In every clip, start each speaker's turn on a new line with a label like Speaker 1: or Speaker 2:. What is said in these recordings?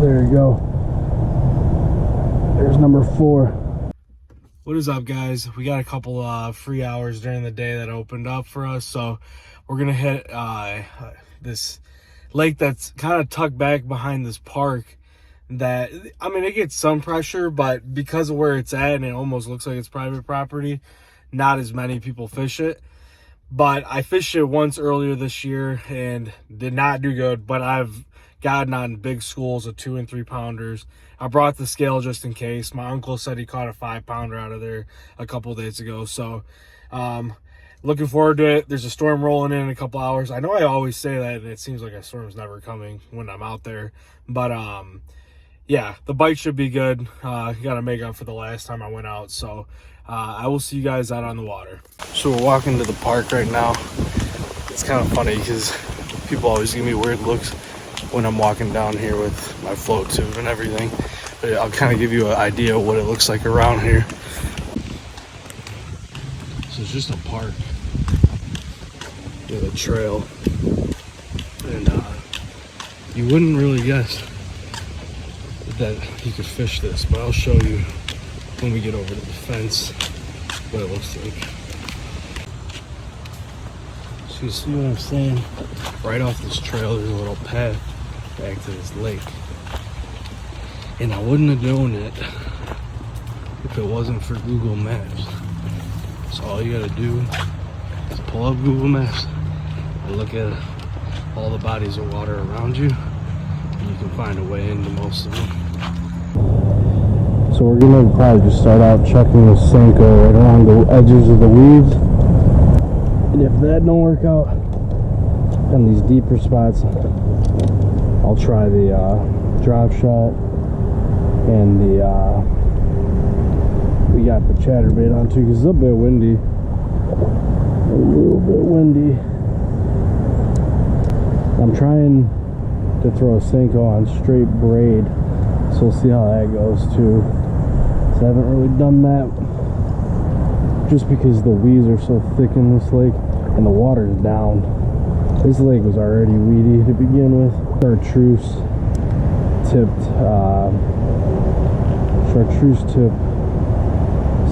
Speaker 1: There you go. There's number 4.
Speaker 2: What is up, guys? We got a couple free hours during the day that opened up for us, so we're gonna hit this lake that's kind of tucked back behind this park. That, I mean, it gets some pressure, but because of where it's at and it almost looks like it's private property, not as many people fish it. But I fished it once earlier this year and did not do good, but I've gotten on big schools of 2 and 3 pounders. I brought the scale just in case. My uncle said he caught a 5-pounder out of there a couple of days ago. So looking forward to it. There's a storm rolling in a couple hours. I know I always say that, and it seems like a storm's never coming when I'm out there. But yeah, the bite should be good. Got to make up for the last time I went out. So I will see you guys out on the water. So we're walking to the park right now. It's kind of funny because people always give me weird looks when I'm walking down here with my float tube and everything. But I'll kind of give you an idea of what it looks like around here. So it's just a park with a trail. And you wouldn't really guess that you could fish this, but I'll show you when we get over to the fence what it looks like. So you see what I'm saying? Right off this trail there's a little path back to this lake. And I wouldn't have known it if it wasn't for Google Maps. So all you gotta do is pull up Google Maps and look at all the bodies of water around you, and you can find a way into most of them.
Speaker 1: So we're gonna probably just start out checking the Senko right around the edges of the weeds. And if that don't work out on these deeper spots, I'll try the drop shot and the we got the chatterbait on too, because it's a bit windy. A little bit windy. I'm trying to throw a Senko on straight braid, so we'll see how that goes too. So I haven't really done that just because the weeds are so thick in this lake and the water's down. This lake was already weedy to begin with. Chartreuse tipped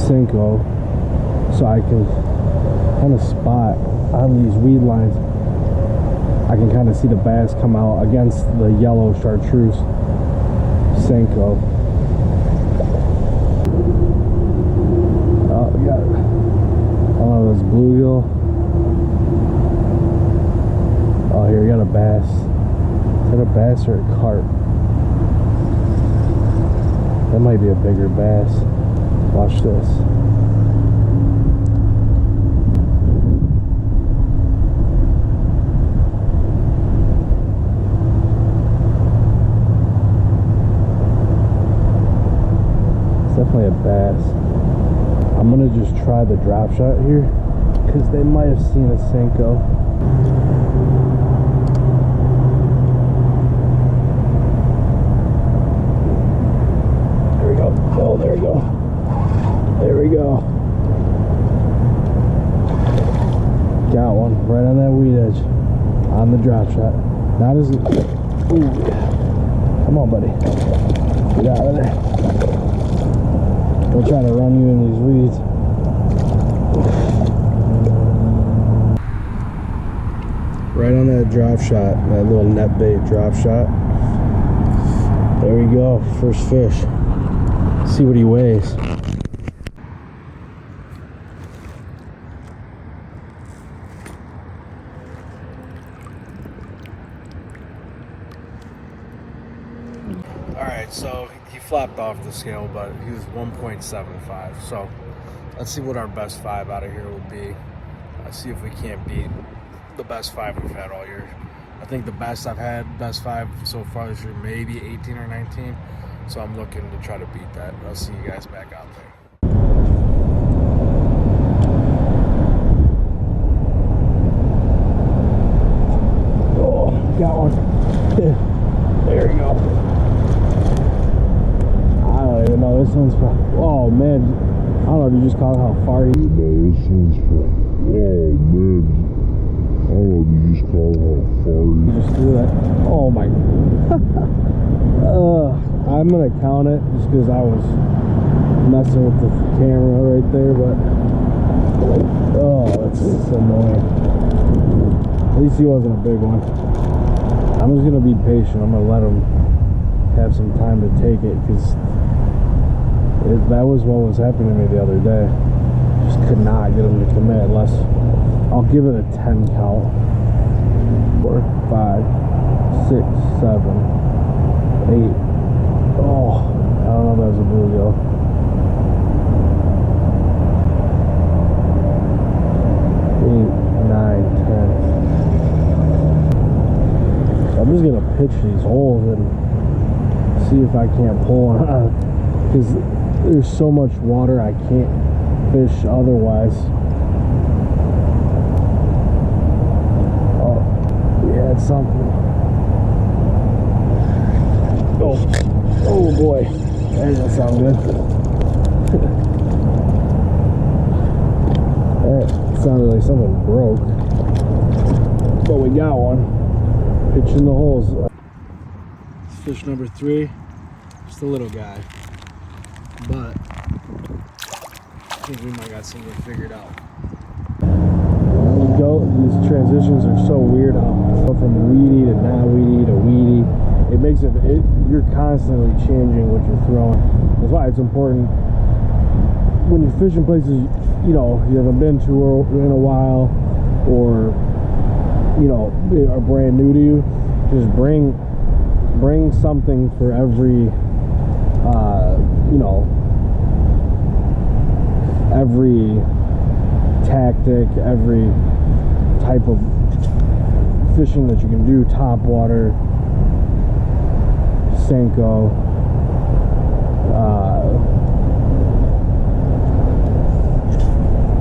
Speaker 1: Senko, so I can kind of spot on these weed lines. I can kind of see the bass come out against the yellow chartreuse Senko. Oh, we got it. Oh, this bluegill. Oh, here we got a bass. Is that a bass or a carp? That might be a bigger bass. Watch this. It's definitely a bass. I'm gonna just try the drop shot here because they might have seen a Senko. There we go. Oh, there we go. There we go. Got one right on that weed edge on the drop shot. Not as... Ooh. Come on, buddy. Get out of there. We're trying to run you in these weeds. Right on that drop shot, that little net bait drop shot. There we go, first fish. See what he weighs. Alright, so he flopped off the scale, but he was 1.75. So let's see what our best 5 out of here will be. See if we can't beat the best 5 we've had all year. I think the best I've had, best 5 so far this year, maybe 18 or 19. So I'm looking to try to beat that. I'll see you guys back out there. Oh, got one. There we go. I don't even know. This one's from... Oh, man. I don't know if you just call it how far he...
Speaker 3: This one's from... Oh, man. I don't know if you just call it how far he...
Speaker 1: Just do that. Oh, my... I'm gonna count it just because I was messing with the camera right there, but oh, that's annoying. At least he wasn't a big one. I'm just gonna be patient. I'm gonna let him have some time to take it, because that was what was happening to me the other day. Just could not get him to commit unless I'll give it a 10 count. 4, 5, 6, 7, 8. Oh, I don't know if that was a bluegill. 8, 9, 10. I'm just gonna pitch these holes and see if I can't pull one out, because there's so much water I can't fish otherwise. Oh, we had something. Oh boy, that doesn't sound good. That sounded like something broke, but we got one. Pitching the holes. Fish number 3, just a little guy, but I think we might got something figured out. These transitions are so weird. How go from weedy to not weedy to weedy. It makes it, you're constantly changing what you're throwing. That's why it's important when you're fishing places, you know, you haven't been to in a while, or, you know, are brand new to you. Just bring something for every, you know, every tactic, every type of fishing that you can do. Top water, Senko,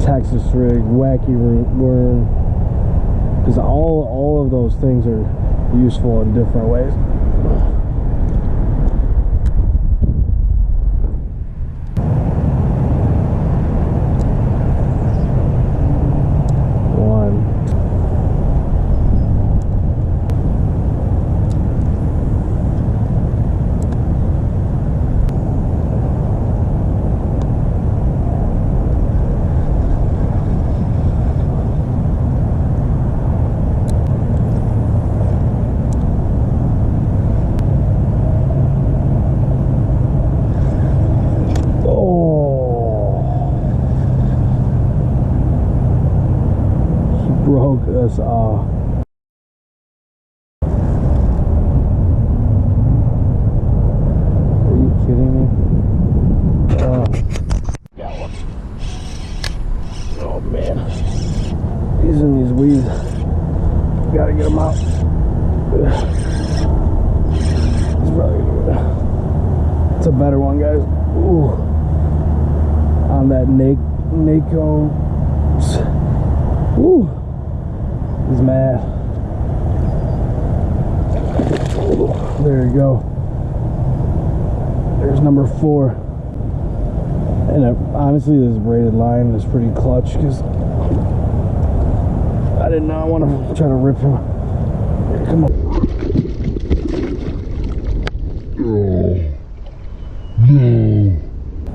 Speaker 1: Texas rig, wacky worm, because all of those things are useful in different ways. Broke us off. Are you kidding me? Got one. Oh man, he's in these weeds. Gotta get him out. He's probably good. It's a better one, guys. Ooh, on that Niko. Ooh. He's mad. There you go. There's number 4. And honestly, this braided line is pretty clutch, because I did not want to try to rip him. Here, come on.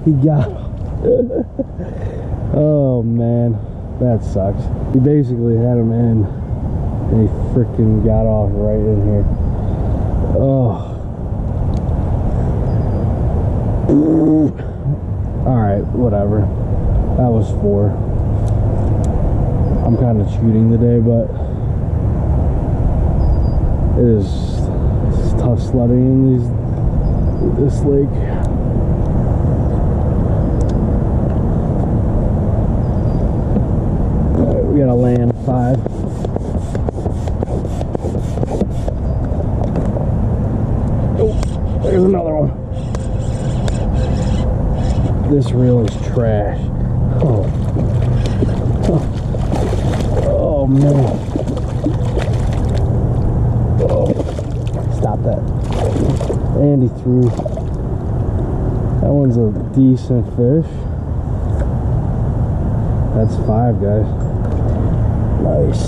Speaker 1: He got him. Oh man, that sucks. We basically had him in, and he freaking got off right in here. Oh. Alright, whatever. That was 4. I'm kind of cheating today, but it's tough sledding in this lake. Alright, we gotta land 5. Oh, there's another one. This reel is trash. Oh, oh man. Oh. Stop that. And he threw. That one's a decent fish. That's 5, guys. Nice.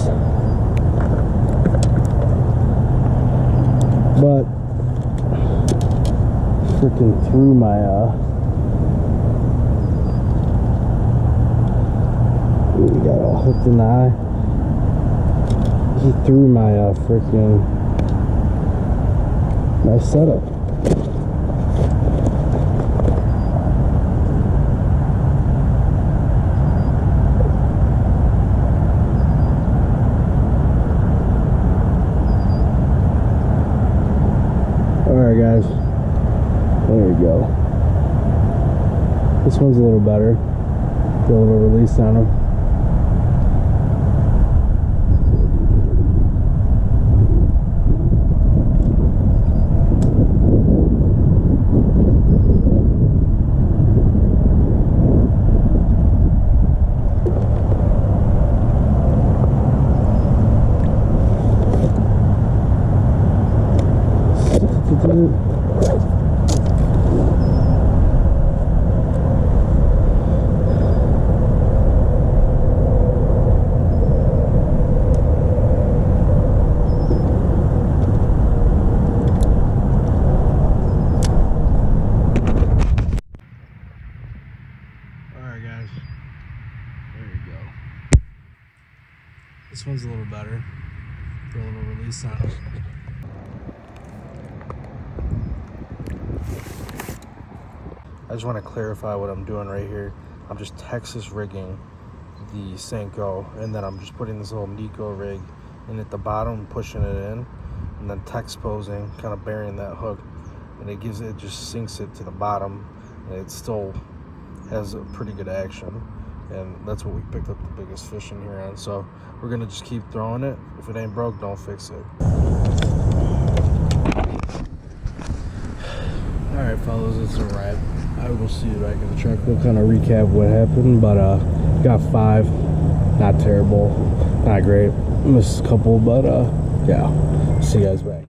Speaker 1: But freaking threw my we got all hooked in the eye. He threw my freaking my setup. Alright guys, there you go. This one's a little better. Get a little release on him. Alright guys, there you go. This one's a little better. Get a little release on it. I just want to clarify what I'm doing right here. I'm just Texas rigging the Senko, and then I'm just putting this little Niko rig in at the bottom, pushing it in, and then Texposing, kind of burying that hook, and it just sinks it to the bottom, and it still has a pretty good action, and that's what we picked up the biggest fish in here on. So we're gonna just keep throwing it. If it ain't broke, don't fix it. All right, fellas, it's a wrap. I will see you back in the truck. We'll kind of recap what happened, but got 5. Not terrible, not great. Missed a couple, but yeah. See you guys back.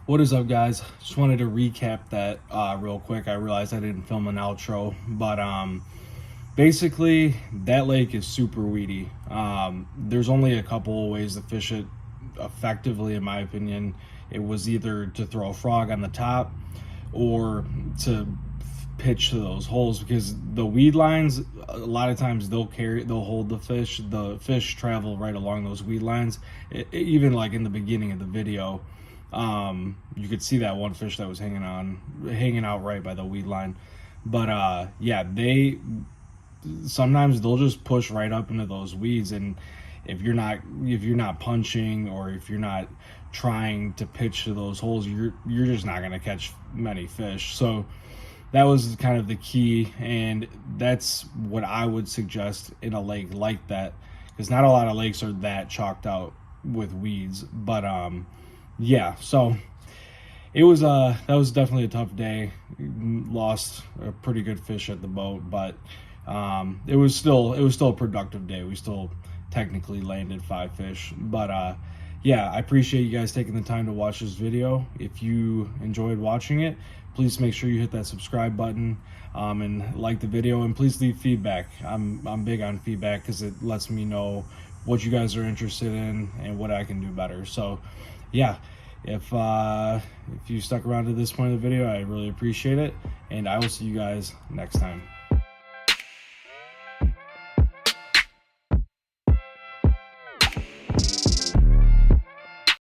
Speaker 2: What is up, guys? Just wanted to recap that real quick. I realized I didn't film an outro, but basically that lake is super weedy. There's only a couple of ways to fish it effectively, in my opinion. It was either to throw a frog on the top or to pitch to those holes, because the weed lines, a lot of times they'll hold the fish. The fish travel right along those weed lines. Even like in the beginning of the video, you could see that one fish that was hanging out right by the weed line. But yeah, sometimes they'll just push right up into those weeds, and if you're not punching, or if you're not trying to pitch to those holes, you're just not going to catch many fish. So that was kind of the key, and that's what I would suggest in a lake like that, because not a lot of lakes are that chalked out with weeds. But yeah, so it was that was definitely a tough day. Lost a pretty good fish at the boat, but it was still a productive day. We still technically landed 5 fish. But yeah, I appreciate you guys taking the time to watch this video. If you enjoyed watching it, please make sure you hit that subscribe button and like the video, and please leave feedback. I'm big on feedback because it lets me know what you guys are interested in and what I can do better. So yeah, if you stuck around to this point of the video, I really appreciate it, and I will see you guys next time.